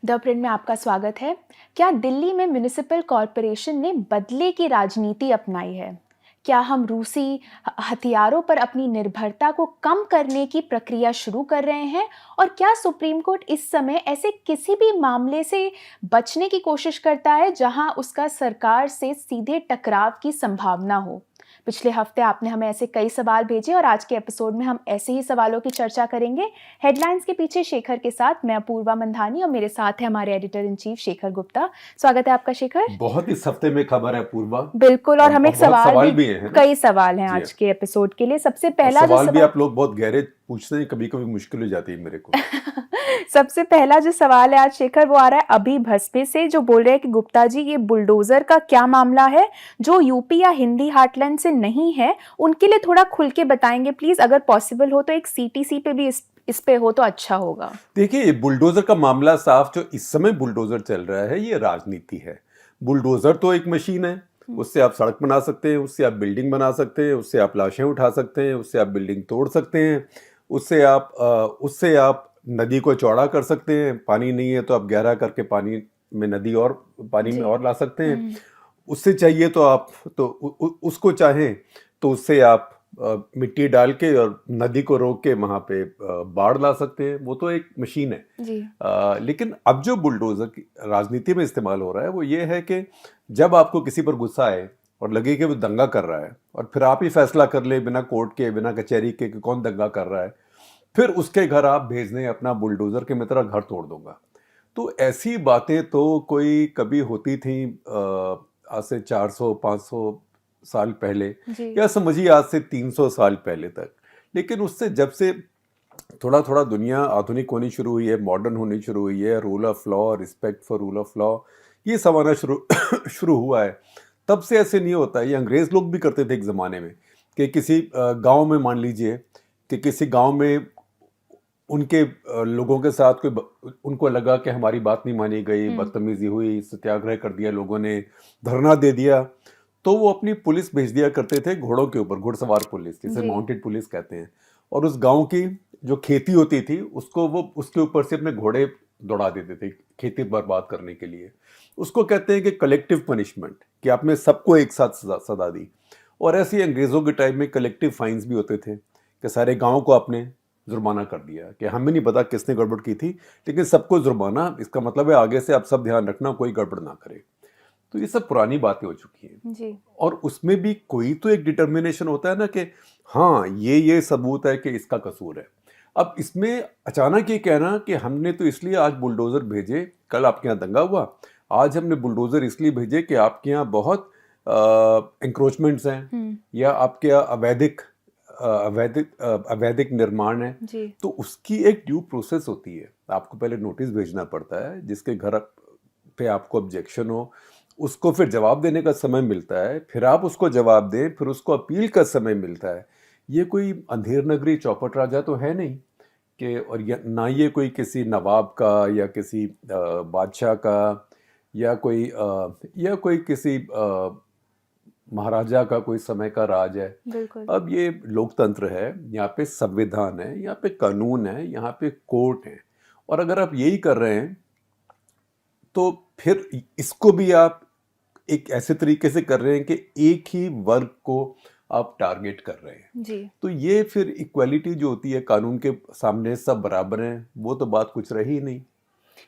The print में आपका स्वागत है। क्या दिल्ली में म्युनिसिपल कॉरपोरेशन ने बदले की राजनीति अपनाई है? क्या हम रूसी हथियारों पर अपनी निर्भरता को कम करने की प्रक्रिया शुरू कर रहे हैं? और क्या सुप्रीम कोर्ट इस समय ऐसे किसी भी मामले से बचने की कोशिश करता है जहां उसका सरकार से सीधे टकराव की संभावना हो? पिछले हफ्ते आपने हमें ऐसे कई सवाल भेजे और आज के एपिसोड में हम ऐसे ही सवालों की चर्चा करेंगे। हेडलाइंस के पीछे शेखर के साथ मैं अपूर्वा मंधानी और मेरे साथ है हमारे editor in chief Shekhar Gupta. स्वागत है आपका शेखर। बहुत इस हफ्ते में खबर है पूर्वा। बिल्कुल, और हमें बहुत सवाल भी है ना? कई सवाल हैं जी आज के एपिसोड के लिए। सबसे और पहला सवाल भी आप लोग बहुत गहरे पूछते हैं, कभी कभी मुश्किल हो जाती है मेरे को। सबसे पहला जो सवाल है आज शेखर वो आ रहा है अभी भस्पे से, जो बोल रहे हैं कि गुप्ता जी ये बुलडोजर का क्या मामला है? जो यूपी या हिंदी हार्टलैंड से नहीं है उनके लिए थोड़ा खुल के बताएंगे प्लीज, अगर पॉसिबल हो तो एक सीटीसी पे भी इस पे हो तो अच्छा होगा। देखिए, बुलडोजर का मामला साफ, जो इस समय बुलडोजर चल रहा है ये राजनीति है। बुलडोजर तो एक मशीन है, उससे आप सड़क बना सकते हैं, उससे आप बिल्डिंग बना सकते हैं, उससे आप लाशें उठा सकते हैं, उससे आप बिल्डिंग तोड़ सकते हैं, उससे आप नदी को चौड़ा कर सकते हैं। पानी नहीं है तो आप गहरा करके पानी में नदी और पानी में और ला सकते हैं। उससे चाहिए तो आप उसको चाहें तो उससे आप मिट्टी डाल के और नदी को रोक के वहां पे बाढ़ ला सकते हैं। वो तो एक मशीन है जी। लेकिन अब जो बुलडोजर की राजनीति में इस्तेमाल हो रहा है वो ये है कि जब आपको किसी पर गुस्सा आए और लगे कि वो दंगा कर रहा है और फिर आप ही फैसला कर ले बिना कोर्ट के बिना कचहरी के कि कौन दंगा कर रहा है, फिर उसके घर आप भेज दें अपना बुलडोजर के मैं तेरा घर तोड़ दूंगा। तो ऐसी बातें तो कोई कभी होती थी आज से 400-500 साल पहले, या समझिए आज से 300 साल पहले तक। लेकिन उससे जब से थोड़ा थोड़ा दुनिया आधुनिक होनी शुरू हुई है, मॉडर्न होनी शुरू हुई है, rule of law, respect for rule of law, ये सब आना शुरू हुआ है, तब से ऐसे नहीं होता है। ये अंग्रेज लोग भी करते थे एक ज़माने में कि किसी गांव में मान लीजिए कि किसी गांव में उनके लोगों के साथ उनको लगा कि हमारी बात नहीं मानी गई, बदतमीजी हुई, सत्याग्रह कर दिया लोगों ने, धरना दे दिया, तो वो अपनी पुलिस भेज दिया करते थे घोड़ों के ऊपर, घुड़सवार पुलिस जिसे माउंटेड पुलिस कहते हैं। और उस गांव की जो खेती होती थी उसको वो उसके ऊपर से अपने घोड़े दौड़ा देते थे खेती बर्बाद करने के लिए। उसको कहते हैं कि कलेक्टिव पनिशमेंट, कि आपने सबको एक साथ सजा दी। और ऐसे ही अंग्रेज़ों के टाइम में कलेक्टिव फाइन्स भी होते थे कि सारे गाँव को आपने जुर्माना कर दिया कि हमें नहीं पता किसने गड़बड़ की थी, लेकिन सबको जुर्माना, इसका मतलब है आगे से आप सब ध्यान रखना कोई गड़बड़ ना करे। तो ये सब पुरानी बातें हो चुकी हैं जी। और उसमें भी कोई तो एक डिटर्मिनेशन होता है ना कि हाँ ये सबूत है कि इसका कसूर है। अब इसमें अचानक ये कहना कि हमने तो इसलिए आज बुलडोजर भेजे, कल आपके यहाँ दंगा हुआ, आज हमने बुलडोजर इसलिए भेजे कि आपके यहाँ बहुत एंक्रोचमेंट्स हैं या आपके यहाँ अवैधिक निर्माण है, तो उसकी एक ड्यू प्रोसेस होती है। आपको पहले नोटिस भेजना पड़ता है, जिसके घर पे आपको ऑब्जेक्शन हो उसको फिर जवाब देने का समय मिलता है, फिर आप उसको जवाब दें, फिर उसको अपील का समय मिलता है। ये कोई अंधेर नगरी चौपट राजा तो है नहीं कि, और ना ये कोई किसी नवाब का या किसी बादशाह का या कोई किसी महाराजा का कोई समय का राज है। अब ये लोकतंत्र है, यहाँ पे संविधान है, यहाँ पे कानून है, यहाँ पे कोर्ट है, और अगर आप यही कर रहे हैं तो फिर इसको भी आप एक ऐसे तरीके से कर रहे हैं कि एक ही वर्ग को आप टारगेट कर रहे हैं जी। तो ये फिर इक्वालिटी जो होती है, कानून के सामने सब बराबर हैं, वो तो बात कुछ रही नहीं।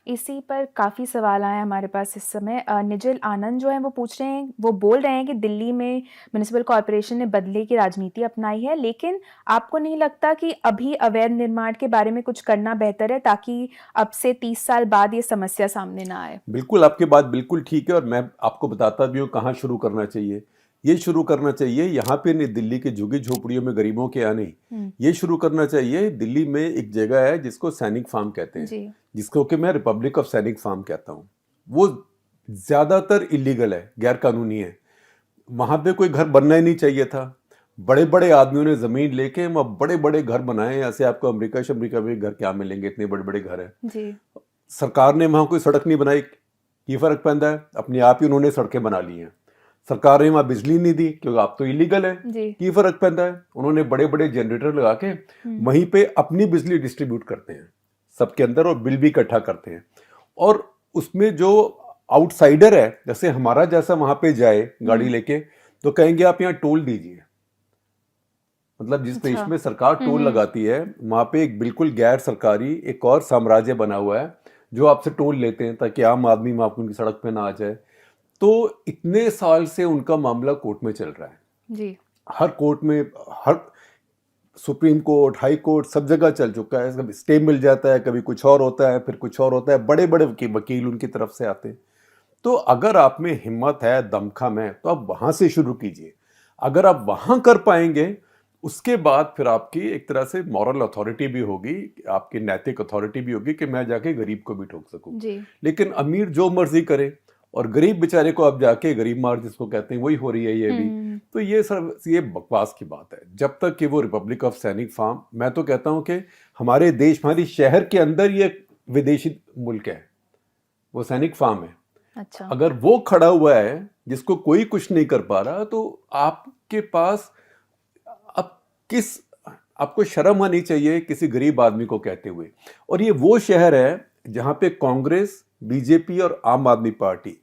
इसी पर काफ़ी सवाल आए हमारे पास इस समय। निजिल आनंद जो है वो पूछ रहे हैं, वो बोल रहे हैं कि दिल्ली में म्युनिसिपल कॉरपोरेशन ने बदले की राजनीति अपनाई है, लेकिन आपको नहीं लगता कि अभी अवैध निर्माण के बारे में कुछ करना बेहतर है ताकि अब से 30 साल बाद ये समस्या सामने ना आए? बिल्कुल, आपकी बात बिल्कुल ठीक है और मैं आपको बताता भी हूँ कहाँ शुरू करना चाहिए। ये शुरू करना चाहिए यहाँ पे नहीं, दिल्ली के झुग्गी झोपड़ियों में गरीबों के यहाँ नहीं, ये शुरू करना चाहिए दिल्ली में एक जगह है जिसको सैनिक फार्म कहते हैं, जिसको कि मैं रिपब्लिक ऑफ सैनिक फार्म कहता हूँ। वो ज़्यादातर इलीगल है, गैर कानूनी है। वहाँ पे कोई घर बनना ही नहीं चाहिए था। बड़े बड़े आदमियों ने ज़मीन लेके वहाँ बड़े बड़े घर बनाए। ऐसे आपको अमेरिका में घर क्या मिलेंगे, इतने बड़े बड़े घर हैं। सरकार ने वहाँ कोई सड़क नहीं बनाई, ये फ़र्क पैदा है, अपने आप ही उन्होंने सड़कें बना ली हैं। सरकार ने वहाँ बिजली नहीं दी क्योंकि आप तो इलीगल है, ये फ़र्क पैदा है, उन्होंने बड़े बड़े जनरेटर लगा के वहीं पे अपनी बिजली डिस्ट्रीब्यूट करते हैं सबके अंदर और बिल भी इकट्ठा करते हैं। और उसमें जो आउटसाइडर है, जैसे हमारा जैसा वहां पे जाए गाड़ी लेके, तो कहेंगे आप यहाँ टोल दीजिए। मतलब जिस देश अच्छा। में सरकार टोल लगाती है, वहां पे एक बिल्कुल गैर सरकारी एक और साम्राज्य बना हुआ है जो आपसे टोल लेते हैं ताकि आम आदमी वहां उनकी सड़क पे ना आ जाए। तो इतने साल से उनका मामला कोर्ट में चल रहा है। जी। हर कोर्ट में, हर सुप्रीम कोर्ट, हाई कोर्ट, सब जगह चल चुका है। कभी स्टे मिल जाता है, कभी कुछ और होता है, फिर कुछ और होता है, बड़े बड़े वकील उनकी तरफ से आते हैं। तो अगर आप में हिम्मत है, दमखम है, तो आप वहां से शुरू कीजिए। अगर आप वहां कर पाएंगे, उसके बाद फिर आपकी एक तरह से मॉरल अथॉरिटी भी होगी, आपकी नैतिक अथॉरिटी भी होगी कि मैं जाके गरीब को भी ठोक सकूं। जी। लेकिन अमीर जो मर्जी करे और गरीब बेचारे को आप जाके, गरीब मार जिसको कहते हैं, वही हो रही है ये भी। तो ये सर, ये बकवास की बात है। जब तक कि वो रिपब्लिक ऑफ सैनिक फार्म, मैं तो कहता हूं कि हमारे देश, हमारी शहर के अंदर ये विदेशी मुल्क है, वो सैनिक फार्म है। अच्छा। अगर वो खड़ा हुआ है जिसको कोई कुछ नहीं कर पा रहा, तो आपके पास अब किस, आपको शर्म आनी चाहिए किसी गरीब आदमी को कहते हुए। और ये वो शहर है जहां पे कांग्रेस, बीजेपी और आम आदमी पार्टी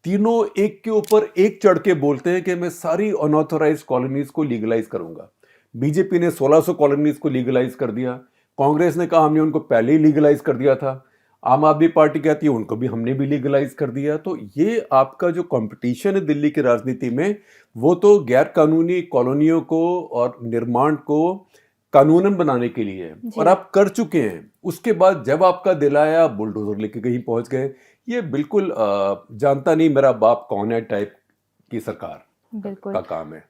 तीनों एक के ऊपर एक चढ़ के बोलते हैं कि मैं सारी अनऑथोराइज्ड कॉलोनीज को लीगलाइज करूंगा। बीजेपी ने 1600 कॉलोनीज को लीगलाइज कर दिया, कांग्रेस ने कहा हमने उनको पहले ही लीगलाइज कर दिया था, आम आदमी पार्टी कहती है उनको भी हमने भी लीगलाइज कर दिया। तो ये आपका जो कंपटीशन है दिल्ली की राजनीति में, वो तो गैर कानूनी कॉलोनियों को और निर्माण को कानूनन बनाने के लिए है, और आप कर चुके हैं। उसके बाद जब आपका दिल आया, बुलडोजर लेके कहीं पहुंच गए। ये बिल्कुल जानता नहीं मेरा बाप कौन है टाइप की सरकार बिल्कुल। का काम है।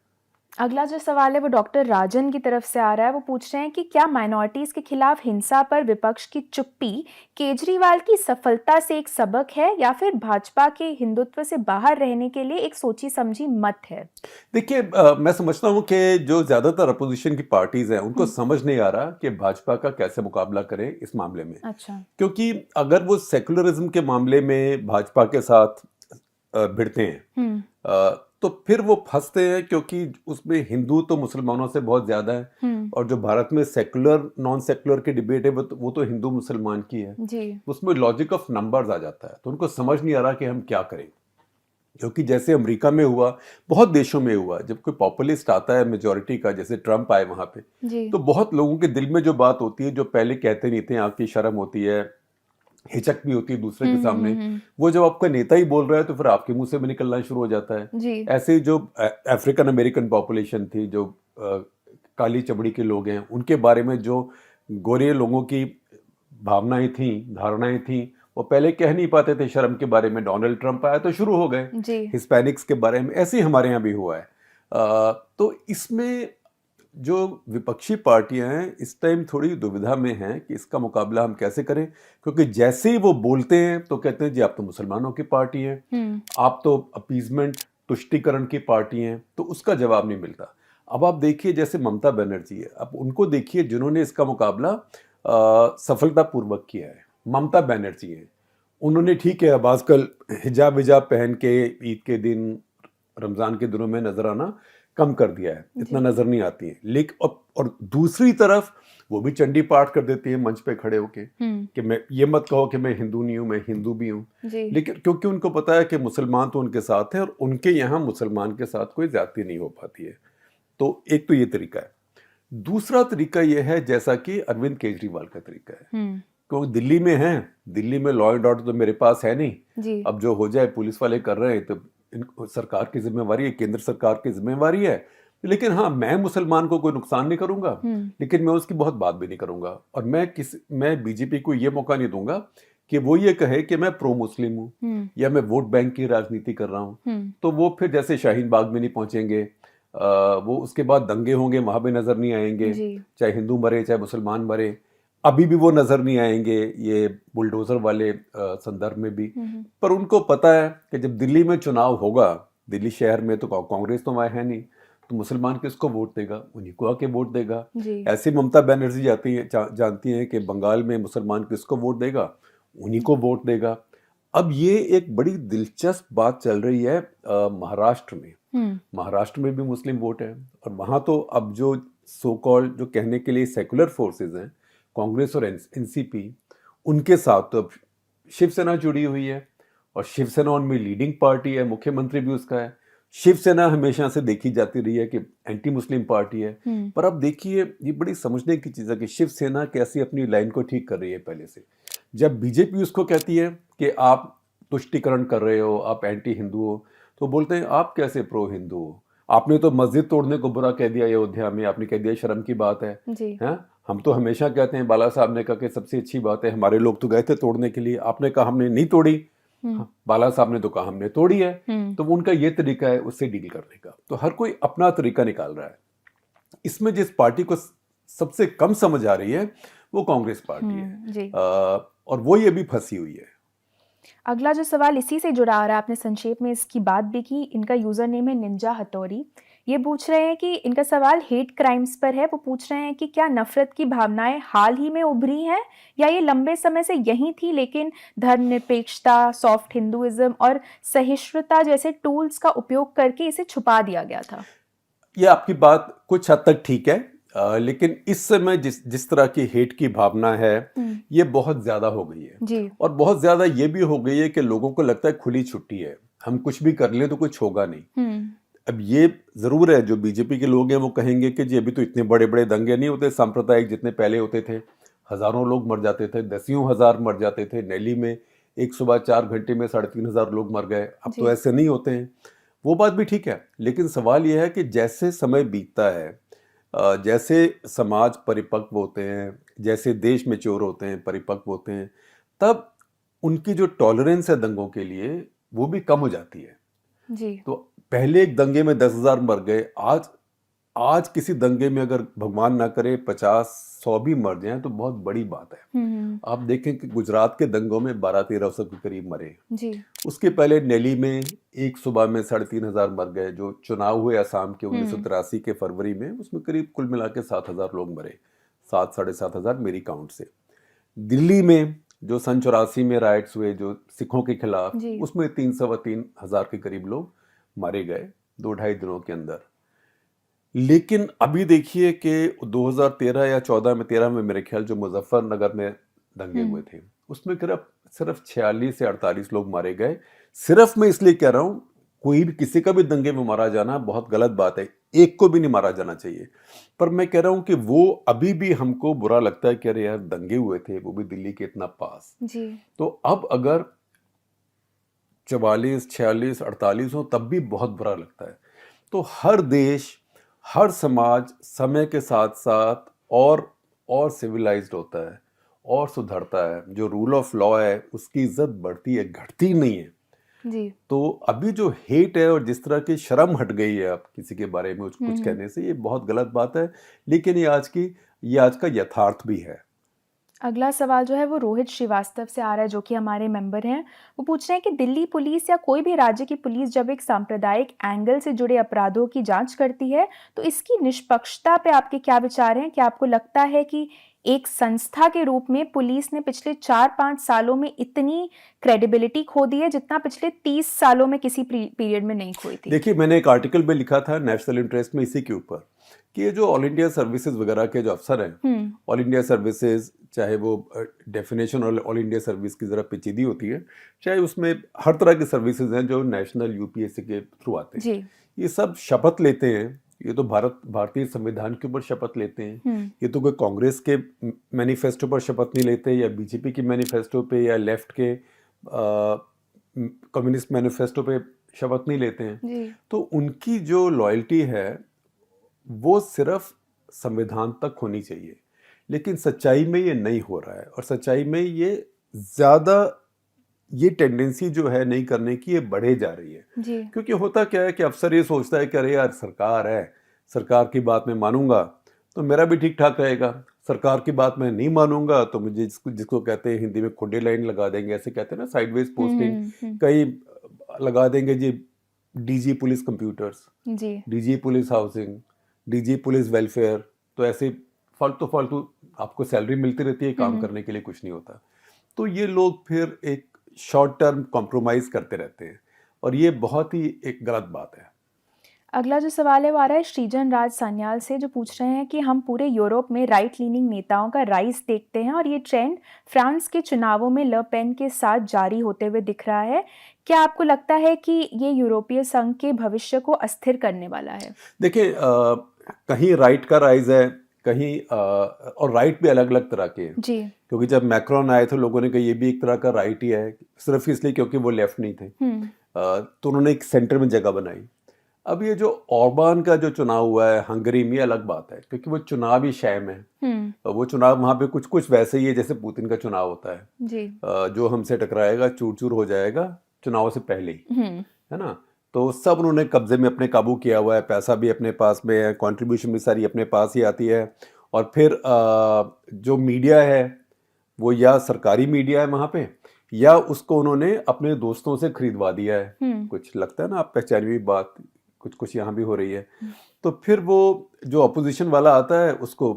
अगला जो सवाल है वो डॉक्टर राजन की तरफ से आ रहा है। वो पूछ रहे हैं कि क्या माइनॉरिटीज के खिलाफ हिंसा पर विपक्ष की चुप्पी केजरीवाल की सफलता से एक सबक है या फिर भाजपा के हिंदुत्व से बाहर रहने के लिए एक सोची समझी मत है? देखिए, मैं समझता हूं कि जो ज्यादातर अपोजिशन की पार्टीज हैं उनको समझ नहीं आ रहा कि भाजपा का कैसे मुकाबला करें इस मामले में। अच्छा। क्योंकि अगर वो सेकुलरिज्म के मामले में भाजपा के साथ भिड़ते हैं, तो फिर वो फंसते हैं, क्योंकि उसमें हिंदू तो मुसलमानों से बहुत ज्यादा है, और जो भारत में सेकुलर नॉन सेकुलर की डिबेट है वो तो हिंदू मुसलमान की है। जी। उसमें लॉजिक ऑफ नंबर्स आ जाता है, तो उनको समझ नहीं आ रहा कि हम क्या करें। क्योंकि जैसे अमेरिका में हुआ, बहुत देशों में हुआ, जब कोई पॉपुलिस्ट आता है मेजोरिटी का, जैसे ट्रम्प आए वहां पे, जी। तो बहुत लोगों के दिल में जो बात होती है, जो पहले कहते नहीं थे, आपकी शर्म होती है, हिचक भी होती है दूसरे के सामने, वो जब आपका नेता ही बोल रहा है तो फिर आपके मुंह से भी निकलना शुरू हो जाता है। जी। ऐसे जो अफ्रीकन अमेरिकन पॉपुलेशन थी, जो काली चमड़ी के लोग हैं, उनके बारे में जो गोरे लोगों की भावनाएं थी, धारणाएं थी, वो पहले कह नहीं पाते थे शर्म के बारे में। डोनाल्ड ट्रंप आया तो शुरू हो गए जी। हिस्पैनिक्स के बारे में। ऐसे ही हमारे यहाँ भी हुआ है। तो इसमें जो विपक्षी पार्टियां हैं इस टाइम थोड़ी दुविधा में हैं कि इसका मुकाबला हम कैसे करें। क्योंकि जैसे ही वो बोलते हैं तो कहते हैं जी आप तो मुसलमानों की पार्टी हैं, आप तो अपीजमेंट, तुष्टीकरण की पार्टी हैं, तो उसका जवाब नहीं मिलता। अब आप देखिए जैसे ममता बनर्जी है, अब उनको देखिए जिन्होंने इसका मुकाबला सफलतापूर्वक किया है। ममता बनर्जी हैं, उन्होंने ठीक है अब आजकल हिजाब विजाब पहन के ईद के दिन, रमजान के दिनों में नजर आना कम कर दिया है, इतना नजर नहीं आती है। लेकिन और दूसरी तरफ वो भी चंडी पाठ कर देती है मंच पे खड़े होके कि मैं, ये मत कहो कि मैं हिंदू नहीं हूं, मैं हिंदू भी हूं। लेकिन क्योंकि उनको पता है कि मुसलमान तो उनके साथ है और उनके यहाँ मुसलमान के साथ कोई ज्यादती नहीं हो पाती है। तो एक तो ये तरीका है। दूसरा तरीका यह है जैसा कि अरविंद केजरीवाल का तरीका है, क्योंकि दिल्ली में है, दिल्ली में लॉ एंड ऑर्डर तो मेरे पास है नहीं। अब जो हो जाए पुलिस वाले कर रहे हैं, तो सरकार की जिम्मेवारी है, केंद्र सरकार की जिम्मेवारी है। लेकिन हाँ, मैं मुसलमान को कोई नुकसान नहीं करूंगा, लेकिन मैं उसकी बहुत बात भी नहीं करूंगा। और मैं बीजेपी को ये मौका नहीं दूंगा कि वो ये कहे कि मैं प्रो मुस्लिम हूँ या मैं वोट बैंक की राजनीति कर रहा हूँ। तो वो फिर जैसे शाहीन बाग में नहीं पहुंचेंगे, वो उसके बाद दंगे होंगे वहां भी नजर नहीं आएंगे, चाहे हिंदू मरे चाहे मुसलमान मरे, अभी भी वो नजर नहीं आएंगे ये बुलडोजर वाले संदर्भ में भी। पर उनको पता है कि जब दिल्ली में चुनाव होगा, दिल्ली शहर में, तो कांग्रेस तो वहां है नहीं, तो मुसलमान किसको वोट देगा? उन्हीं को आके वोट देगा। ऐसे ममता बनर्जी जानती हैं कि बंगाल में मुसलमान किसको वोट देगा? उन्हीं को वोट देगा। अब ये एक बड़ी दिलचस्प बात चल रही है महाराष्ट्र में। महाराष्ट्र में भी मुस्लिम वोट है, और वहां तो अब जो सो कॉल्ड, जो कहने के लिए सेकुलर फोर्सेस हैं, कांग्रेस और एनसीपी, उनके साथ तो अब शिवसेना जुड़ी हुई है और शिवसेना उनमें लीडिंग पार्टी है, मुख्यमंत्री भी उसका है। शिवसेना हमेशा से देखी जाती रही है कि एंटी मुस्लिम पार्टी है, पर अब देखिए ये बड़ी समझने की चीज़ है कि शिवसेना कैसे अपनी लाइन को ठीक कर रही है पहले से। जब बीजेपी उसको कहती है कि आप तुष्टीकरण कर रहे हो, आप एंटी हिंदू हो, तो बोलते हैं आप कैसे प्रो हिंदू हो, आपने तो मस्जिद तोड़ने को बुरा कह दिया अयोध्या में, आपने कह दिया शर्म की बात है। जी। हैं? हम तो हमेशा कहते हैं, बाला साहब ने कहा कि सबसे अच्छी बात है, हमारे लोग तो गए थे तोड़ने के लिए, आपने कहा हमने नहीं तोड़ी। हाँ, बाला साहब ने तो कहा हमने तोड़ी है। तो उनका ये तरीका है उससे डील करने का। तो हर कोई अपना तरीका निकाल रहा है। इसमें जिस पार्टी को सबसे कम समझ आ रही है वो कांग्रेस पार्टी है। जी। और वो ये भी फंसी हुई है। अगला जो सवाल इसी से जुड़ा आ रहा है, आपने संक्षेप में इसकी बात भी की। इनका यूजर नेम है निंजा हथौड़ी। ये पूछ रहे हैं कि इनका सवाल हेट क्राइम्स पर है। वो पूछ रहे हैं कि क्या नफरत की भावनाएं हाल ही में उभरी हैं या ये लंबे समय से यही थी, लेकिन धर्मनिरपेक्षता, सॉफ्ट हिंदुइज्म और सहिष्णुता जैसे टूल्स का उपयोग करके इसे छुपा दिया गया था। ये आपकी बात कुछ हद तक ठीक है, लेकिन इस समय जिस तरह की हेट की भावना है ये बहुत ज्यादा हो गई है जी। और बहुत ज्यादा ये भी हो गई है कि लोगों को लगता है खुली छुट्टी है, हम कुछ भी कर लें तो कुछ होगा नहीं। अब ये जरूर है, जो बीजेपी के लोग हैं वो कहेंगे कि जी अभी तो इतने बड़े बड़े दंगे नहीं होते सांप्रदायिक जितने पहले होते थे, हजारों लोग मर जाते थे, दसियों हजार मर जाते थे। दिल्ली में एक सुबह 4 घंटे में 3,500 लोग मर गए, अब तो ऐसे नहीं होते हैं। वो बात भी ठीक है, लेकिन सवाल यह है कि जैसे समय बीतता है, जैसे समाज परिपक्व होते हैं, जैसे देश मैच्योर होते हैं, परिपक्व होते हैं, तब उनकी जो टॉलरेंस है दंगों के लिए वो भी कम हो जाती है। जी। तो पहले एक दंगे में 10,000 मर गए, आज किसी दंगे में अगर भगवान ना करे 50-100 भी मर जाएं तो बहुत बड़ी बात है। आप देखें कि गुजरात के दंगों में 1200-1300 के करीब मरे। जी। उसके पहले दिल्ली में एक सुबह में 3,500 मर गए। जो चुनाव हुए असम के 1983 के फरवरी में, उसमें करीब कुल मिला के 7,000 लोग मरे, 7-7,500 मेरी काउंट से। दिल्ली में जो सन 84 में राइट्स हुए जो सिखों के खिलाफ, उसमें 3-3,500 के करीब लोग मारे गए 2-2.5 दिनों के अंदर। लेकिन अभी देखिए कि 2013 या 14 में 13 में मेरे ख्याल जो मुजफ्फरनगर में दंगे हुए थे, उसमें सिर्फ 46 से 48 लोग मारे गए। सिर्फ मैं इसलिए कह रहा हूं, कोई भी किसी का भी दंगे में मारा जाना बहुत गलत बात है, एक को भी नहीं मारा जाना चाहिए। पर मैं कह रहा हूं कि वो अभी भी हमको बुरा लगता है कि अरे यार दंगे हुए थे, वो भी दिल्ली के इतना पास। जी। तो अब अगर 44, 46, 48 हो तब भी बहुत बुरा लगता है। तो हर देश, हर समाज समय के साथ साथ और सिविलाइज्ड होता है और सुधरता है। जो रूल ऑफ लॉ है उसकी इज्जत बढ़ती है, घटती नहीं है। जी। तो अभी जो हेट है और जिस तरह की शर्म हट गई है अब किसी के बारे में कुछ कहने से, ये बहुत गलत बात है। लेकिन ये आज का यथार्थ भी है। अगला सवाल जो है वो रोहित श्रीवास्तव से आ रहा है, जो कि हमारे मेंबर हैं। वो पूछ रहे हैं कि दिल्ली पुलिस या कोई भी राज्य की पुलिस जब एक सांप्रदायिक एंगल से जुड़े अपराधों की जांच करती है तो इसकी निष्पक्षता पे आपके क्या विचार हैं? क्या आपको लगता है कि एक संस्था के रूप में पुलिस ने पिछले 4-5 सालों में इतनी क्रेडिबिलिटी खो दी है जितना पिछले 30 सालों में किसी पीरियड में नहीं खोई थी? देखिए, मैंने एक आर्टिकल में लिखा था नेशनल इंटरेस्ट में इसी के ऊपर कि ये जो ऑल इंडिया सर्विसेज वगैरह के जो अफसर हैं, ऑल इंडिया सर्विसेज, चाहे वो डेफिनेशन ऑल इंडिया सर्विस की जरा पेचीदी होती है, चाहे उसमें हर तरह की सर्विसेज हैं जो नेशनल यूपीएससी के थ्रू आते हैं, ये सब शपथ लेते हैं। ये तो भारतीय संविधान के ऊपर शपथ लेते हैं। ये तो कोई कांग्रेस के मैनिफेस्टो पर शपथ नहीं लेते, या बीजेपी के मैनिफेस्टो पे, या लेफ्ट के कम्युनिस्ट मैनिफेस्टो पे शपथ नहीं लेते हैं। तो उनकी जो लॉयल्टी है वो सिर्फ संविधान तक होनी चाहिए, लेकिन सच्चाई में ये नहीं हो रहा है। और सच्चाई में ये टेंडेंसी जो है नहीं करने की, ये बढ़े जा रही है। क्योंकि होता क्या है कि अफसर ये सोचता है कि अरे यार सरकार है, सरकार की बात मैं मानूंगा तो मेरा भी ठीक ठाक रहेगा, सरकार की बात मैं नहीं मानूंगा तो मुझे जिसको कहते हैं हिंदी में खुडे लाइन लगा देंगे, ऐसे कहते हैं ना, साइडवेज पोस्टिंग कई लगा देंगे जी। DG police computers, DG police housing, DG police welfare, तो ऐसे फालतू आपको सैलरी मिलती रहती है, काम करने के लिए कुछ नहीं होता। तो ये लोग फिर एक शॉर्ट टर्म कॉम्प्रोमाइज करते रहते हैं और ये बहुत ही एक गलत बात है। अगला जो सवाल है वो आ रहा है श्रीजन राज सान्याल से, जो पूछ रहे हैं कि हम पूरे यूरोप में राइट लीनिंग नेताओं का राइज देखते हैं और ये ट्रेंड फ्रांस के चुनावों में ल पेन के साथ जारी होते हुए दिख रहा है। क्या आपको लगता है कि ये यूरोपीय संघ के भविष्य को अस्थिर करने वाला है? देखिए, कहीं राइट का राइज है, कहीं और राइट भी अलग अलग तरह के हैं। जी। क्योंकि जब मैक्रोन आए थे लोगों ने कहा ये भी एक तरह का राइट ही है, सिर्फ इसलिए क्योंकि वो लेफ्ट नहीं थे। तो उन्होंने एक सेंटर में जगह बनाई। अब ये जो ऑर्बान का जो चुनाव हुआ है हंगरी में, ये अलग बात है क्योंकि वो चुनाव ही शैम है। वो चुनाव वहाँ पे कुछ कुछ वैसे ही है जैसे पुतिन का चुनाव होता है। जी। जो हमसे टकराएगा चूर चूर हो जाएगा चुनाव से पहले ही, है ना। तो सब उन्होंने कब्जे में अपने काबू किया हुआ है, पैसा भी अपने पास में है, कंट्रीब्यूशन भी सारी अपने पास ही आती है। और फिर जो मीडिया है वो या सरकारी मीडिया है वहाँ पे, या उसको उन्होंने अपने दोस्तों से खरीदवा दिया है। कुछ लगता है ना, आप पहचानी हुई बात कुछ कुछ यहाँ भी हो रही है। तो फिर वो जो अपोजिशन वाला आता है उसको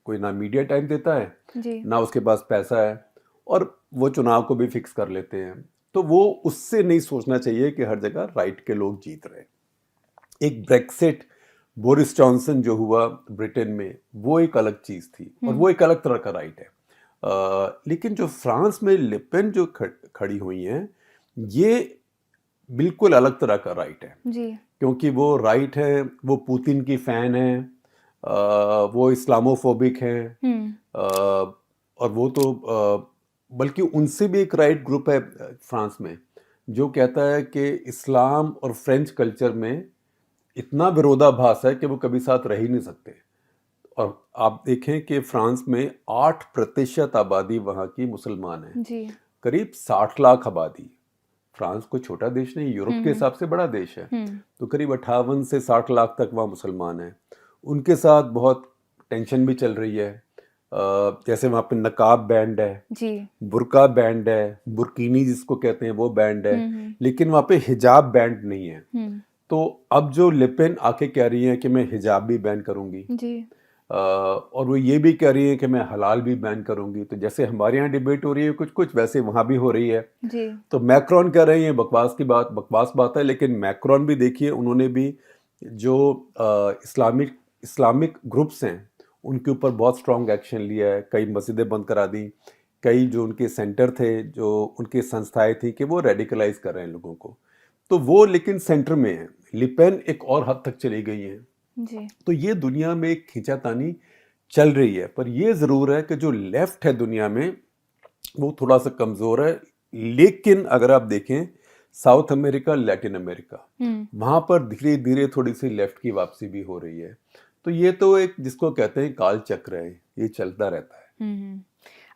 कोई ना मीडिया टाइम देता है जी। ना उसके पास पैसा है, और वो चुनाव को भी फिक्स कर लेते हैं। तो वो उससे नहीं सोचना चाहिए कि हर जगह राइट के लोग जीत रहे। एक ब्रेक्सिट, बोरिस जॉनसन जो हुआ ब्रिटेन में, वो एक अलग चीज थी और वो एक अलग तरह का राइट है। लेकिन जो फ्रांस में लिपेन जो खड़ी हुई हैं, ये बिल्कुल अलग तरह का राइट है। जी। क्योंकि वो राइट है, वो पुतिन की फैन है, वो इस्लामोफोबिक है, और वो तो बल्कि उनसे भी एक राइट ग्रुप है फ्रांस में जो कहता है कि इस्लाम और फ्रेंच कल्चर में इतना विरोधाभास है कि वो कभी साथ रह ही नहीं सकते। और आप देखें कि फ्रांस में 8% आबादी वहाँ की मुसलमान है। जी। करीब 60 लाख आबादी। फ्रांस कोई छोटा देश नहीं, यूरोप के हिसाब से बड़ा देश है। तो करीब 58 से 60 लाख तक वहाँ मुसलमान हैं। उनके साथ बहुत टेंशन भी चल रही है। जैसे वहाँ पे नकाब बैंड है, जी। बुर्का बैंड है, बुर्कीनी जिसको कहते हैं वो बैंड है, लेकिन वहाँ पे हिजाब बैंड नहीं है। तो अब जो लिपेन आके कह रही है कि मैं हिजाब भी बैन करूंगी, जी। और वो ये भी कह रही है कि मैं हलाल भी बैन करूंगी। तो जैसे हमारे यहाँ डिबेट हो रही है कुछ कुछ, वैसे वहाँ भी हो रही है। जी। तो मैक्रोन कह रहे हैं बकवास बात है, लेकिन मैक्रोन भी देखिए उन्होंने भी जो इस्लामिक ग्रुप्स हैं उनके ऊपर बहुत स्ट्रांग एक्शन लिया है। कई मस्जिदें बंद करा दी, कई जो उनके सेंटर थे, जो उनकी संस्थाएं थी कि वो रेडिकलाइज कर रहे हैं लोगों को। तो वो लेकिन सेंटर में है। लिपेन एक और हद तक चली गई है। जी। तो ये दुनिया में एक खींचातानी चल रही है, पर ये जरूर है कि जो लेफ्ट है दुनिया में वो थोड़ा सा कमजोर है। लेकिन अगर आप देखें साउथ अमेरिका, लैटिन अमेरिका, वहां पर धीरे धीरे थोड़ी सी लेफ्ट की वापसी भी हो रही है। तो ये तो एक जिसको कहते हैं काल चक्र है, ये चलता रहता है।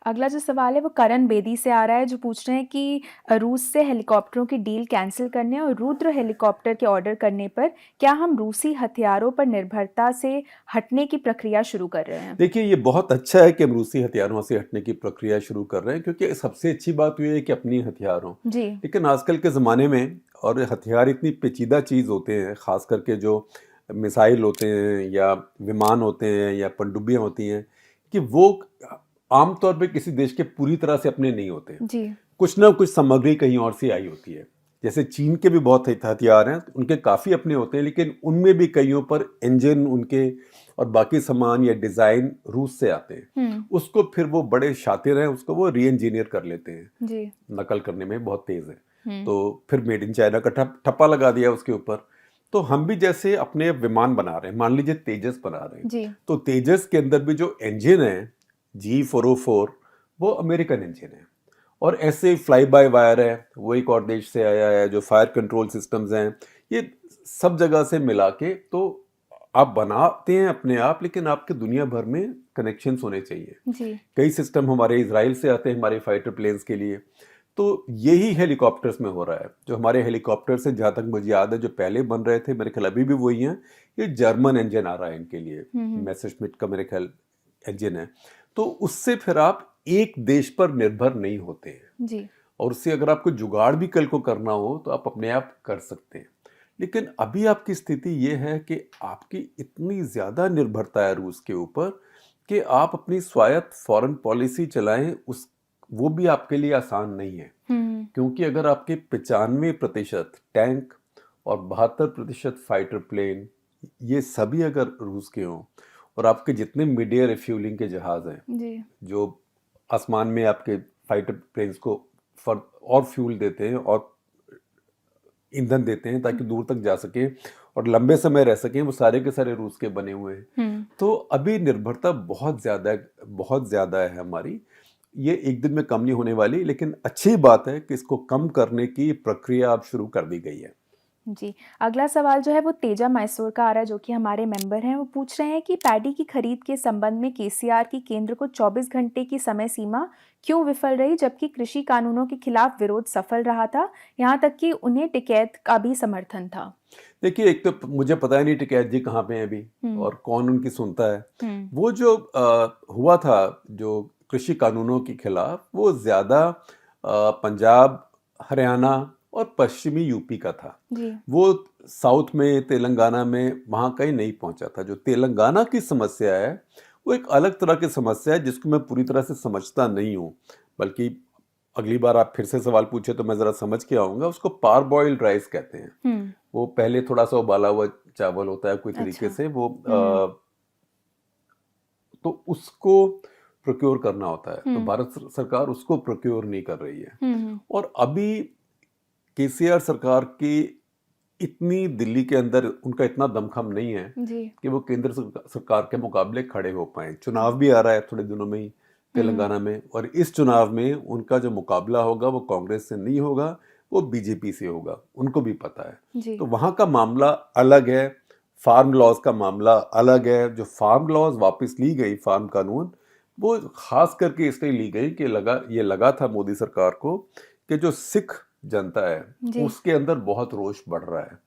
अगला जो सवाल है वो करण बेदी से आ रहा है, जो पूछ रहे हैं कि रूस से हेलीकॉप्टरों की डील कैंसिल करने और रुद्र हेलीकॉप्टर के ऑर्डर करने पर क्या हम रूसी हथियारों पर निर्भरता से हटने की प्रक्रिया शुरू कर रहे हैं? देखिए, ये बहुत अच्छा है कि हम रूसी हथियारों से हटने की प्रक्रिया शुरू कर रहे हैं, क्योंकि सबसे अच्छी बात ये है कि अपनी हथियार हों। जी। लेकिन आजकल के ज़माने में और हथियार इतनी पेचीदा चीज़ होते हैं, ख़ास करके जो मिसाइल होते हैं या विमान होते हैं या पनडुब्बियाँ होती हैं, कि वो आमतौर पे किसी देश के पूरी तरह से अपने नहीं होते। जी। कुछ ना कुछ सामग्री कहीं और से आई होती है। जैसे चीन के भी बहुत हथियार हैं, उनके काफ़ी अपने होते हैं, लेकिन उनमें भी कईयों पर इंजन उनके और बाकी सामान या डिज़ाइन रूस से आते हैं। उसको फिर वो बड़े शातिर हैं, उसको वो री इंजीनियर कर लेते हैं। जी। नकल करने में बहुत तेज़ है। तो फिर मेड इन चाइना का ठप्पा लगा दिया उसके ऊपर। तो हम भी जैसे अपने विमान बना रहे हैं, मान लीजिए तेजस बना रहे हैं। जी। तो तेजस के अंदर भी जो इंजन है G404, वो अमेरिकन इंजन है। और ऐसे फ्लाई बाय वायर है, वो एक और देश से आया है। जो फायर कंट्रोल सिस्टम्स हैं, ये सब जगह से मिला के तो आप बनाते हैं अपने आप, लेकिन आपके दुनिया भर में कनेक्शंस होने चाहिए। जी। कई सिस्टम हमारे इजराइल से आते हैं हमारे फाइटर प्लेन्स के लिए। तो यही हेलीकॉप्टर्स में हो रहा है। जो हमारे हेलीकॉप्टर से, जहाँ तक मुझे याद है, जो पहले बन रहे थे, मेरे ख्याल अभी भी वही हैं। ये जर्मन इंजन आ रहा है इनके लिए, मैसेरश्मिट का मेरे ख्याल इंजन है। तो उससे फिर आप एक देश पर निर्भर नहीं होते हैं। जी। और उससे अगर आपको जुगाड़ भी कल को करना हो तो आप अपने आप कर सकते हैं। लेकिन अभी आपकी स्थिति ये है कि आपकी इतनी ज़्यादा निर्भरता है रूस के ऊपर कि आप अपनी स्वायत्त फॉरेन पॉलिसी चलाएं, वो भी आपके लिए आसान नहीं है। क्योंकि अगर आपके 95% टैंक और 72% फाइटर प्लेन, ये सभी अगर रूस के हों, और आपके जितने मिड एयर रिफ्यूलिंग के जहाज हैं जी। जो आसमान में आपके फाइटर प्लेन्स को और फ्यूल देते हैं और ईंधन देते हैं ताकि दूर तक जा सके और लंबे समय रह सकें, वो सारे के सारे रूस के बने हुए हैं। तो अभी निर्भरता बहुत ज़्यादा है हमारी। ये एक दिन में कम नहीं होने वाली, लेकिन अच्छी बात है कि इसको कम करने की प्रक्रिया अब शुरू कर दी गई है। जी, अगला सवाल जो है वो तेजा मैसूर का आ रहा है, जो कि हमारे मेंबर हैं। वो पूछ रहे हैं कि पैडी की खरीद के संबंध में केसीआर की केंद्र को 24 घंटे की समय सीमा क्यों विफल रही, जबकि कृषि कानूनों के खिलाफ विरोध सफल रहा था, यहाँ तक कि उन्हें टिकैत का भी समर्थन था। देखिए, एक तो मुझे पता ही नहीं टिकैत जी कहाँ पे हैं अभी और कौन उनकी सुनता है। वो जो हुआ था जो कृषि कानूनों के खिलाफ, वो ज़्यादा पंजाब, हरियाणा और पश्चिमी यूपी का था। जी। वो साउथ में, तेलंगाना में वहाँ कहीं नहीं पहुँचा था। जो तेलंगाना की समस्या है वो एक अलग तरह की समस्या है जिसको मैं पूरी तरह से समझता नहीं हूँ, बल्कि अगली बार आप फिर से सवाल पूछे तो मैं ज़रा समझ के आऊँगा। उसको पार बॉइल्ड राइस कहते हैं। वो पहले थोड़ा सा उबाला हुआ चावल होता है कोई तरीके से, वो तो उसको प्रोक्योर करना होता है, तो भारत सरकार उसको प्रोक्योर नहीं कर रही है। और अभी केसीआर सरकार की इतनी दिल्ली के अंदर उनका इतना दमखम नहीं है कि वो केंद्र सरकार के मुकाबले खड़े हो पाए। चुनाव भी आ रहा है थोड़े दिनों में ही तेलंगाना में, और इस चुनाव में उनका जो मुकाबला होगा वो कांग्रेस से नहीं होगा, वो बीजेपी से होगा, उनको भी पता है। तो वहाँ का मामला अलग है, फार्म लॉज का मामला अलग है। जो फार्म लॉज वापस ली गई, फार्म कानून, वो खास करके इसलिए ली गई कि ये लगा था मोदी सरकार को कि जो सिख जनता है उसके अंदर बहुत रोष बढ़ रहा है,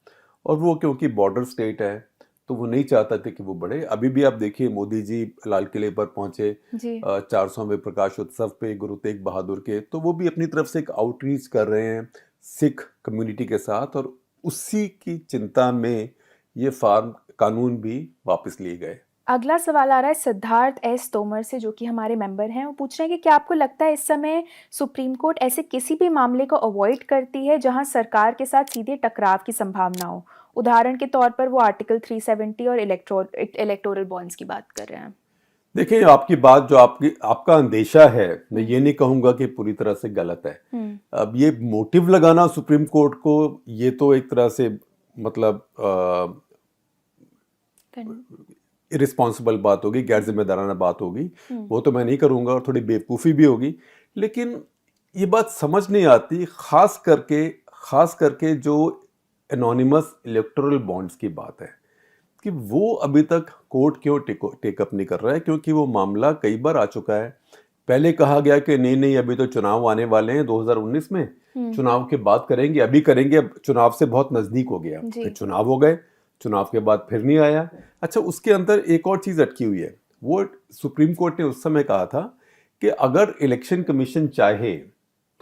और वो क्योंकि बॉर्डर स्टेट है तो वो नहीं चाहता थे कि वो बढ़े। अभी भी आप देखिए, मोदी जी लाल किले पर पहुंचे 400वें प्रकाश उत्सव पे गुरु तेग बहादुर के, तो वो भी अपनी तरफ से एक आउटरीच कर रहे हैं सिख कम्युनिटी के साथ, और उसी की चिंता में ये फार्म कानून भी वापस लिए गए। अगला सवाल आ रहा है सिद्धार्थ एस तोमर से, जो कि हमारे मेंबर हैं। वो पूछ रहे हैं कि क्या आपको लगता है इस समय सुप्रीम कोर्ट ऐसे किसी भी मामले को अवॉइड करती है जहां सरकार के साथ सीधे टकराव की संभावना हो? उदाहरण के तौर पर वो आर्टिकल 370 और इलेक्टोरल बॉन्ड्स की बात कर रहे हैं। देखिए, आपकी बात जो आपका अंदेशा है, मैं ये नहीं कहूंगा कि पूरी तरह से गलत है। अब ये मोटिव लगाना सुप्रीम कोर्ट को, ये तो एक तरह से मतलब इरिस्पॉन्सिबल बात होगी, गैर जिम्मेदाराना बात होगी। वो तो मैं नहीं करूंगा और थोड़ी बेवकूफ़ी भी होगी। लेकिन ये बात समझ नहीं आती, खास करके जो एनोनिमस इलेक्टोरल बॉन्ड्स की बात है, कि वो अभी तक कोर्ट क्यों टेकअप नहीं कर रहा है, क्योंकि वो मामला कई बार आ चुका है। पहले कहा गया कि नहीं अभी तो चुनाव आने वाले हैं 2019 में, चुनाव के बाद करेंगे, अभी करेंगे। अब चुनाव से बहुत नजदीक हो गया, फिर चुनाव हो गए, चुनाव के बाद फिर नहीं आया। अच्छा, उसके अंदर एक और चीज अटकी हुई है। वो सुप्रीम कोर्ट ने उस समय कहा था कि अगर इलेक्शन कमीशन चाहे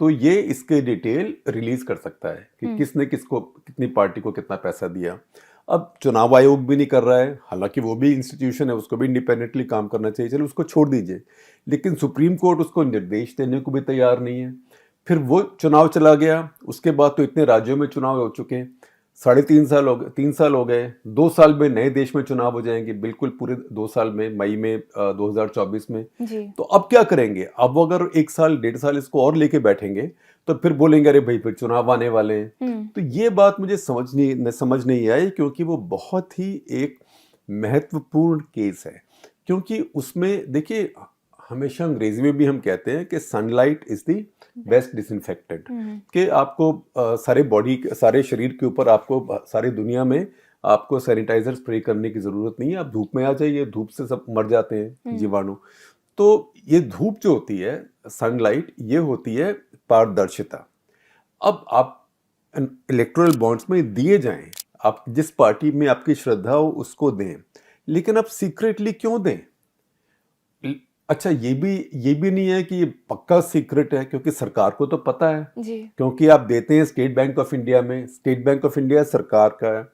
तो ये इसके डिटेल रिलीज कर सकता है कि किसने किसको, कितनी पार्टी को कितना पैसा दिया। अब चुनाव आयोग भी नहीं कर रहा है, हालांकि वो भी इंस्टीट्यूशन है, उसको भी इंडिपेंडेंटली काम करना चाहिए, चलो उसको छोड़ दीजिए। लेकिन सुप्रीम कोर्ट उसको निर्देश देने को भी तैयार नहीं है। फिर वो चुनाव चला गया, उसके बाद तो इतने राज्यों में चुनाव हो चुके हैं, 3 साल हो गए, 2 साल में नए देश में चुनाव हो जाएंगे, बिल्कुल पूरे 2 साल में, मई में 2024 में। तो अब क्या करेंगे? अब अगर 1 साल 1.5 साल इसको और लेके बैठेंगे तो फिर बोलेंगे अरे भाई फिर चुनाव आने वाले हैं। तो ये बात मुझे समझ नहीं आई, क्योंकि वो बहुत ही एक महत्वपूर्ण केस है। क्योंकि उसमें देखिए, हमेशा अंग्रेजी में भी हम कहते हैं कि sunlight is the best disinfectant, कि आपको सारे शरीर के ऊपर, आपको सारी दुनिया में आपको सैनिटाइजर स्प्रे करने की जरूरत नहीं है। आप धूप में आ जाइए, धूप से सब मर जाते हैं जीवाणु। तो ये धूप जो होती है, सनलाइट, ये होती है पारदर्शिता। अब आप इलेक्टोरल बॉन्ड्स में दिए जाएं, आप जिस पार्टी में आपकी श्रद्धा हो उसको दें, लेकिन आप सीक्रेटली क्यों दें? अच्छा, ये भी नहीं है कि ये पक्का सीक्रेट है, क्योंकि सरकार को तो पता है जी। क्योंकि आप देते हैं स्टेट बैंक ऑफ इंडिया में, स्टेट बैंक ऑफ इंडिया सरकार का है,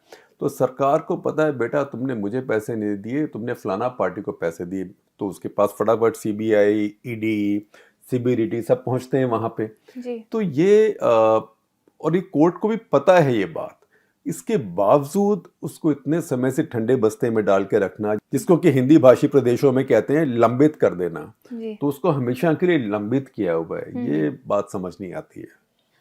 तो सरकार को पता है बेटा तुमने मुझे पैसे नहीं दिए, तुमने फलाना पार्टी को पैसे दिए, तो उसके पास फटाफट सीबीआई, ईडी, सीबीडीटी सब पहुंचते हैं वहां पे जी। तो ये और ये कोर्ट को भी पता है ये बात। इसके बावजूद उसको इतने समय से ठंडे बस्ते में डाल के रखना, जिसको कि हिंदी भाषी प्रदेशों में कहते हैं लंबित कर देना, जी। तो उसको हमेशा के लिए लंबित किया हुआ है। ये बात समझ नहीं आती है।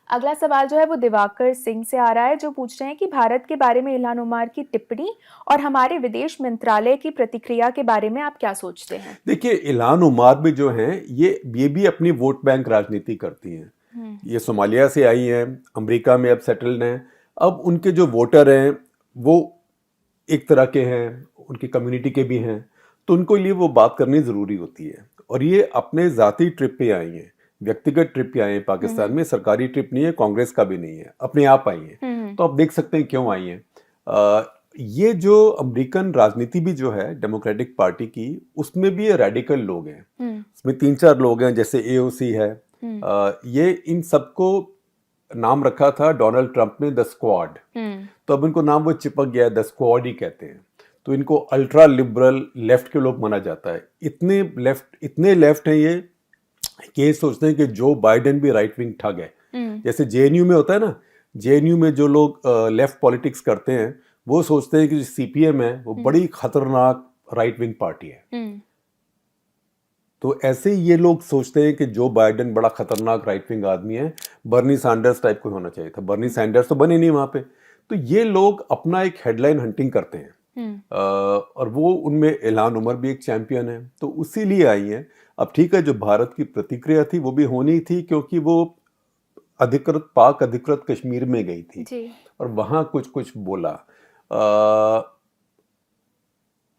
अगला सवाल जो है वो दिवाकर सिंह से आ रहा है, जो पूछ रहे हैं कि भारत के बारे में इल्हान उमर की टिप्पणी और हमारे विदेश मंत्रालय की प्रतिक्रिया के बारे में आप क्या सोचते हैं? देखिए, इल्हान उमर भी जो हैं ये भी अपनी वोट बैंक राजनीति करती हैं। ये सोमालिया से आई हैं, अमेरिका में अब सेटल्ड हैं। अब उनके जो वोटर हैं वो एक तरह के हैं, उनकी कम्युनिटी के भी हैं, तो उनको लिए वो बात करनी ज़रूरी होती है। और ये अपने ज़ाती ट्रिप पे आई हैं, व्यक्तिगत ट्रिप पे आई हैं पाकिस्तान में, सरकारी ट्रिप नहीं है, कांग्रेस का भी नहीं है, अपने आप आई हैं। तो आप देख सकते हैं क्यों आई हैं। ये जो अमेरिकन राजनीति भी जो है डेमोक्रेटिक पार्टी की, उसमें भी ये रेडिकल लोग हैं। उसमें 3-4 लोग हैं, जैसे एओसी है। ये इन सबको नाम रखा था डोनाल्ड ट्रंप ने द स्क्वाड, तो अब इनको नाम वो चिपक गया है, द स्क्वाड ही कहते हैं। तो इनको अल्ट्रा लिबरल लेफ्ट के लोग माना जाता है। इतने लेफ्ट हैं ये कि ये सोचते हैं कि जो बाइडेन भी राइट विंग ठग है। जैसे जेएनयू में होता है ना, जेएनयू में जो लोग लेफ्ट पॉलिटिक्स करते हैं वो सोचते हैं कि सीपीएम है वो बड़ी खतरनाक राइट विंग पार्टी है। तो ऐसे ही ये लोग सोचते हैं कि जो बाइडेन बड़ा खतरनाक राइट विंग आदमी है, बर्नी सैंडर्स टाइप को होना चाहिए था। बर्नी सैंडर्स तो बने नहीं वहां पे। तो ये लोग अपना एक हेडलाइन हंटिंग करते हैं। और वो उनमें इल्हान उमर भी एक चैंपियन है, तो उसी लिए आई है। अब ठीक है, जो भारत की प्रतिक्रिया थी वो भी होनी थी, क्योंकि वो पाक अधिकृत कश्मीर में गई थी जी। और वहां कुछ बोला।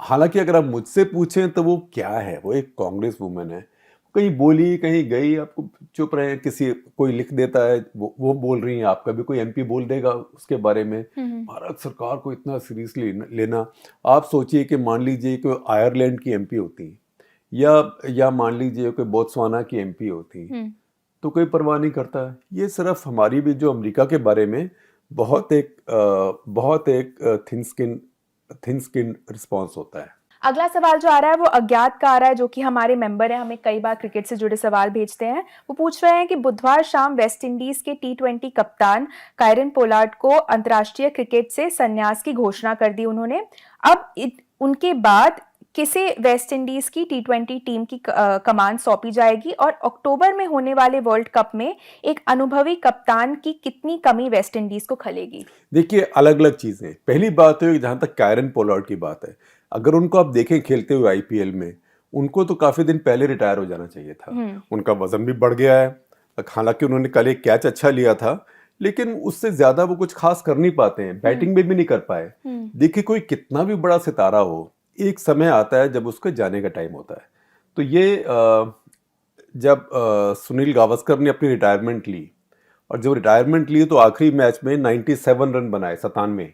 हालांकि अगर आप मुझसे पूछें तो वो क्या है, वो एक कांग्रेस वुमेन है, कहीं बोली कहीं गई, आपको चुप रहे, कोई लिख देता है वो बोल रही हैं, आपका भी कोई एमपी बोल देगा उसके बारे में। भारत सरकार को इतना सीरियसली लेना। आप सोचिए कि मान लीजिए कोई आयरलैंड की एमपी होती या मान लीजिए कोई बोत्सवाना की एमपी होती, तो कोई परवाह नहीं करता। ये सिर्फ हमारी भी जो अमेरिका के बारे में बहुत एक थिन स्किन रिस्पॉन्स होता है। अगला सवाल जो आ रहा है वो अज्ञात का आ रहा है, जो कि हमारे मेंबर हैं, हमें कई बार क्रिकेट से जुड़े सवाल भेजते हैं। वो पूछ रहे हैं कि बुधवार शाम वेस्ट इंडीज के T20 कप्तान कायरन पोलार्ड को अंतर्राष्ट्रीय क्रिकेट से संन्यास की घोषणा कर दी उन्होंने। अब उनके बाद किसे वेस्ट इंडीज की T20 टीम की कमान सौंपी जाएगी, और अक्टूबर में होने वाले वर्ल्ड कप में एक अनुभवी कप्तान की कितनी कमी वेस्ट इंडीज को खलेगी? देखिए, अलग अलग चीजें। पहली बात है, जहां तक कायरन पोलार्ड की बात है, अगर उनको आप देखें खेलते हुए आईपीएल में, उनको तो काफी दिन पहले रिटायर हो जाना चाहिए था। उनका वजन भी बढ़ गया है। हालांकि उन्होंने कल एक कैच अच्छा लिया था, लेकिन उससे ज्यादा वो कुछ खास कर नहीं पाते हैं, बैटिंग में भी नहीं कर पाए। देखिए, कोई कितना भी बड़ा सितारा हो, एक समय आता है जब उसके जाने का टाइम होता है। तो ये जब सुनील गावस्कर ने अपनी रिटायरमेंट ली, और जब रिटायरमेंट ली तो आखिरी मैच में 97 रन बनाए, 97,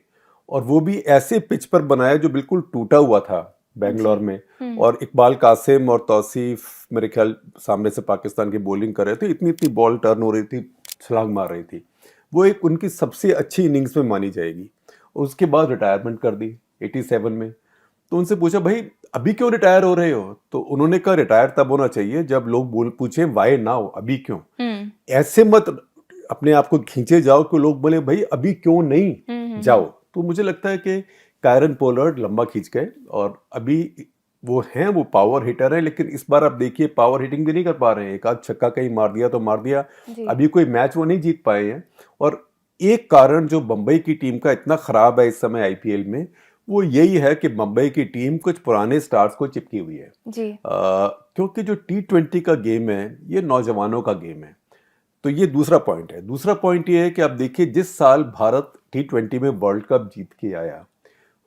और वो भी ऐसे पिच पर बनाया जो बिल्कुल टूटा हुआ था बेंगलोर में। और इकबाल कासिम और तौसीफ मेरे ख्याल सामने से पाकिस्तान की बॉलिंग कर रहे थे, इतनी बॉल टर्न हो रही थी, छलांग मार रही थी। वो एक उनकी सबसे अच्छी इनिंग्स में मानी जाएगी। उसके बाद रिटायरमेंट कर दी 87 में। तो उनसे पूछा, भाई अभी क्यों रिटायर हो रहे हो? तो उन्होंने कहा, रिटायर तब होना चाहिए जब लोग पूछे वाई नाउ, अभी क्यों। ऐसे मत अपने आप को खींचे जाओ कि लोग बोले भाई अभी क्यों नहीं जाओ। तो मुझे लगता है कि कायरन पोलार्ड लंबा खींच गए, और अभी वो पावर हिटर है, लेकिन इस बार आप देखिए पावर हिटिंग भी नहीं कर पा रहे हैं। एक आध छक्का कहीं मार दिया तो मार दिया, अभी कोई मैच वो नहीं जीत पाए हैं। और एक कारण जो बंबई की टीम का इतना खराब है इस समय आईपीएल में, वो यही है कि मुंबई की टीम कुछ पुराने स्टार्स को चिपकी हुई है जी। क्योंकि जो T20 का गेम है ये नौजवानों का गेम है। तो ये दूसरा पॉइंट है। दूसरा पॉइंट ये है कि आप देखिए, जिस साल भारत T20 में वर्ल्ड कप जीत के आया,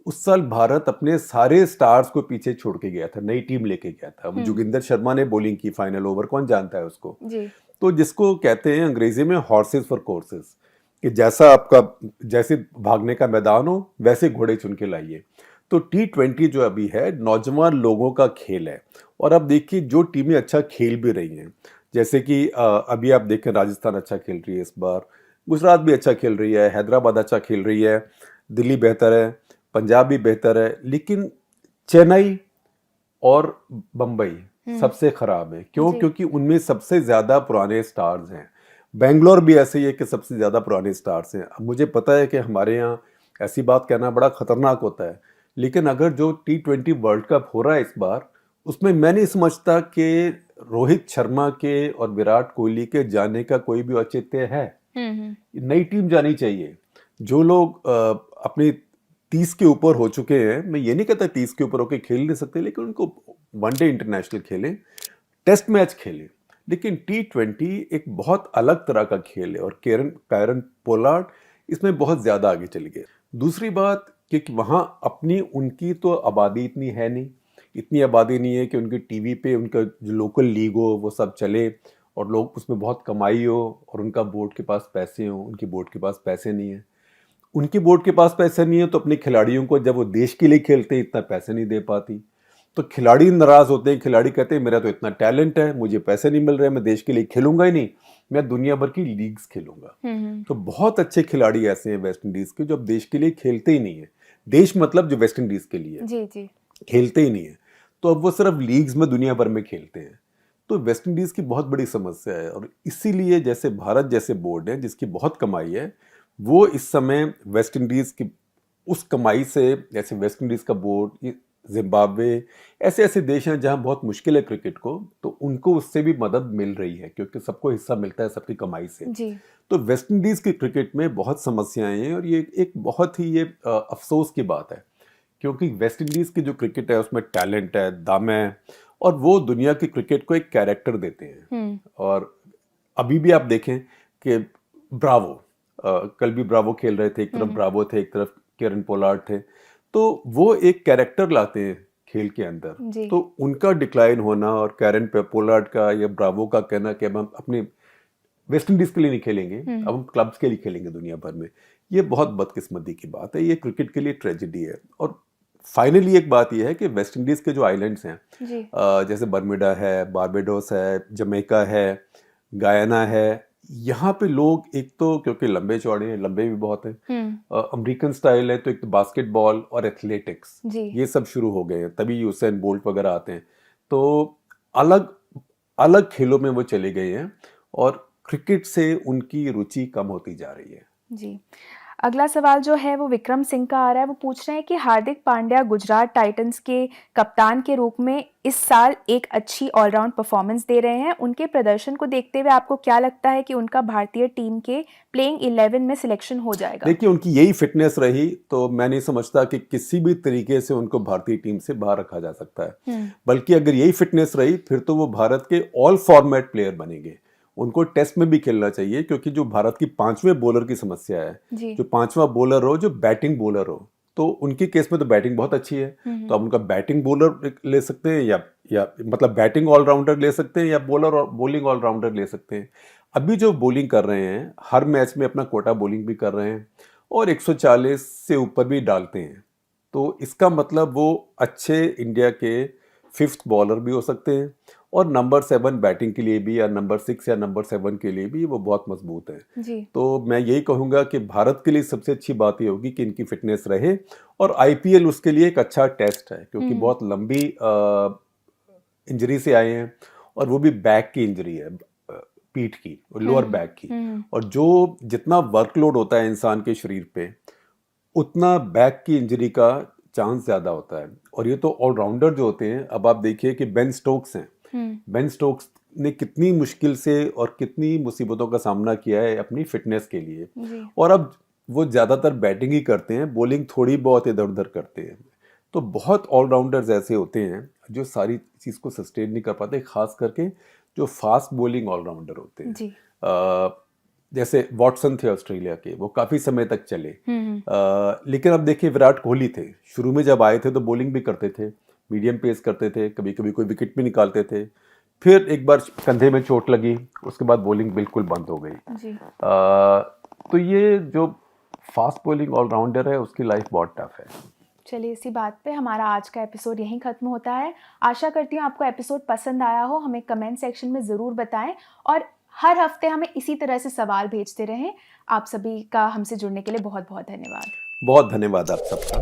उस साल भारत अपने सारे स्टार्स को पीछे छोड़ के गया था, नई टीम लेके गया था। जोगिंदर शर्मा ने बॉलिंग की फाइनल ओवर, कौन जानता है उसको जी। तो जिसको कहते हैं अंग्रेजी में हॉर्सेस फॉर कोर्सेस, कि जैसे भागने का मैदान हो वैसे घोड़े चुन के लाइए। तो T20 जो अभी है नौजवान लोगों का खेल है। और अब देखिए, जो टीमें अच्छा खेल भी रही हैं, जैसे कि अभी आप देखें राजस्थान अच्छा खेल रही है इस बार, गुजरात भी अच्छा खेल रही है, हैदराबाद अच्छा खेल रही है, दिल्ली बेहतर है, पंजाब भी बेहतर है, लेकिन चेन्नई और बम्बई सबसे खराब है। क्यों? क्योंकि उनमें सबसे ज्यादा पुराने स्टार्स हैं। बेंगलोर भी ऐसे ही है कि सबसे ज्यादा पुराने स्टार्स हैं। अब मुझे पता है कि हमारे यहाँ ऐसी बात कहना बड़ा खतरनाक होता है, लेकिन अगर जो T20 वर्ल्ड कप हो रहा है इस बार, उसमें मैं नहीं समझता कि रोहित शर्मा के और विराट कोहली के जाने का कोई भी औचित्य है। नई टीम जानी चाहिए। जो लोग अपनी 30 के ऊपर हो चुके हैं, मैं ये नहीं कहता 30 के ऊपर होकर खेल नहीं सकते, लेकिन उनको वनडे इंटरनेशनल खेलें, टेस्ट मैच खेलें। लेकिन T20 एक बहुत अलग तरह का खेल है और कायरन पोलार्ड इसमें बहुत ज़्यादा आगे चल गए। दूसरी बात कि वहाँ अपनी उनकी तो आबादी इतनी है नहीं, इतनी आबादी नहीं है कि उनके टीवी पे उनका जो लोकल लीग हो वो सब चले और लोग उसमें बहुत कमाई हो और उनका बोर्ड के पास पैसे हो। उनकी बोर्ड के पास पैसे नहीं है। उनकी बोर्ड के पास पैसे नहीं है तो अपने खिलाड़ियों को जब वो देश के लिए खेलते हैं इतना पैसे नहीं दे पाती, तो खिलाड़ी नाराज होते हैं। खिलाड़ी कहते हैं मेरा तो इतना टैलेंट है, मुझे पैसे नहीं मिल रहे, मैं देश के लिए खेलूंगा ही नहीं, मैं दुनिया भर की लीग्स खेलूंगा। तो बहुत अच्छे खिलाड़ी ऐसे हैं वेस्ट इंडीज के जो अब देश के लिए खेलते ही नहीं है। देश मतलब जो वेस्ट इंडीज के लिए जी खेलते ही नहीं है, तो अब वो सिर्फ लीग्स में दुनिया भर में खेलते हैं। तो वेस्ट इंडीज की बहुत बड़ी समस्या है और इसीलिए जैसे भारत जैसे बोर्ड है जिसकी बहुत कमाई है, वो इस समय वेस्ट इंडीज की उस कमाई से, जैसे वेस्ट इंडीज का बोर्ड, जिम्बाब्वे, ऐसे ऐसे देश हैं जहां बहुत मुश्किल है क्रिकेट को, तो उनको उससे भी मदद मिल रही है क्योंकि सबको हिस्सा मिलता है सबकी कमाई से। जी। तो वेस्ट इंडीज की क्रिकेट में बहुत समस्याएं हैं और ये एक बहुत ही ये अफसोस की बात है क्योंकि वेस्ट इंडीज की जो क्रिकेट है उसमें टैलेंट है, दम है और वो दुनिया की क्रिकेट को एक कैरेक्टर देते हैं। और अभी भी आप देखें कि ब्रावो, कल भी ब्रावो खेल रहे थे, एक तरफ ब्रावो थे, एक तरफ केरन पोलार्ड थे, तो वो एक कैरेक्टर लाते हैं खेल के अंदर। तो उनका डिक्लाइन होना और कैरन पोलार्ड का या ब्रावो का कहना कि अब हम अपने वेस्ट इंडीज के लिए नहीं खेलेंगे, अब हम क्लब्स के लिए खेलेंगे दुनिया भर में, ये बहुत बदकिस्मती की बात है। ये क्रिकेट के लिए ट्रेजेडी है। और फाइनली एक बात यह है कि वेस्ट इंडीज के जो आइलैंड्स हैं, जैसे बर्मुडा है, बारबेडोस है, जमैका है, गायना है, यहाँ पे लोग एक तो क्योंकि लंबे चौड़े हैं, लंबे भी बहुत हैं, अमेरिकन स्टाइल है, तो एक तो बास्केटबॉल और एथलेटिक्स ये सब शुरू हो गए हैं, तभी यूसेन बोल्ट वगैरह आते हैं। तो अलग अलग खेलों में वो चले गए हैं और क्रिकेट से उनकी रुचि कम होती जा रही है। जी। अगला सवाल जो है वो विक्रम सिंह का आ रहा है। वो पूछ रहे हैं कि हार्दिक पांड्या गुजरात टाइटंस के कप्तान के रूप में इस साल एक अच्छी ऑलराउंड परफॉर्मेंस दे रहे हैं। उनके प्रदर्शन को देखते हुए आपको क्या लगता है कि उनका भारतीय टीम के प्लेइंग 11 में सिलेक्शन हो जाएगा? देखिए, उनकी यही फिटनेस रही तो मैं नहीं समझता कि किसी भी तरीके से उनको भारतीय टीम से बाहर रखा जा सकता है। बल्कि अगर यही फिटनेस रही फिर तो वो भारत के ऑल फॉर्मेट प्लेयर बनेंगे। उनको टेस्ट में भी खेलना चाहिए क्योंकि जो भारत की 5वें बॉलर की समस्या है, जो 5वां बॉलर हो, जो बैटिंग बॉलर हो, तो उनके केस में तो बैटिंग बहुत अच्छी है, तो आप उनका बैटिंग बॉलर ले सकते हैं या मतलब बैटिंग ऑलराउंडर ले सकते हैं या बॉलर और बॉलिंग ऑलराउंडर ले सकते हैं। अभी जो बॉलिंग कर रहे हैं हर मैच में अपना कोटा बॉलिंग भी कर रहे हैं और 140 से ऊपर भी डालते हैं, तो इसका मतलब वो अच्छे इंडिया के 5th बॉलर भी हो सकते हैं और नंबर 7 बैटिंग के लिए भी या नंबर 6 या नंबर 7 के लिए भी वो बहुत मजबूत है। जी। तो मैं यही कहूँगा कि भारत के लिए सबसे अच्छी बात ये होगी कि इनकी फिटनेस रहे और IPL उसके लिए एक अच्छा टेस्ट है क्योंकि बहुत लंबी इंजरी से आए हैं और वो भी बैक की इंजरी है, पीठ की और लोअर बैक की, और जो जितना वर्कलोड होता है इंसान के शरीर पे उतना बैक की इंजरी का चांस ज़्यादा होता है। और ये तो ऑलराउंडर जो होते हैं, अब आप देखिए कि बेन स्टोक्स हैं, बेन स्टोक्स ने कितनी मुश्किल से और कितनी मुसीबतों का सामना किया है अपनी फिटनेस के लिए, और अब वो ज़्यादातर बैटिंग ही करते हैं, बॉलिंग थोड़ी बहुत इधर उधर करते हैं। तो बहुत ऑलराउंडर्स ऐसे होते हैं जो सारी चीज़ को सस्टेन नहीं कर पाते, खास करके जो फास्ट बॉलिंग ऑलराउंडर होते हैं। जैसे वॉटसन थे ऑस्ट्रेलिया के, वो काफ़ी समय तक चले। लेकिन अब देखिए विराट कोहली थे, शुरू में जब आए थे तो बॉलिंग भी करते थे, मीडियम पेस करते थे, कभी कभी कोई विकेट भी निकालते थे, फिर एक बार कंधे में चोट लगी, उसके बाद बॉलिंग बिल्कुल बंद हो गई। तो ये जो फास्ट बॉलिंग ऑलराउंडर है उसकी लाइफ बहुत टफ है। चलिए, इसी बात पे हमारा आज का एपिसोड यहीं ख़त्म होता है। आशा करती हूँ आपको एपिसोड पसंद आया हो। हमें कमेंट सेक्शन में ज़रूर बताएं और हर हफ्ते हमें इसी तरह से सवाल भेजते रहें। आप सभी का हमसे जुड़ने के लिए बहुत बहुत धन्यवाद। बहुत धन्यवाद आप सबका।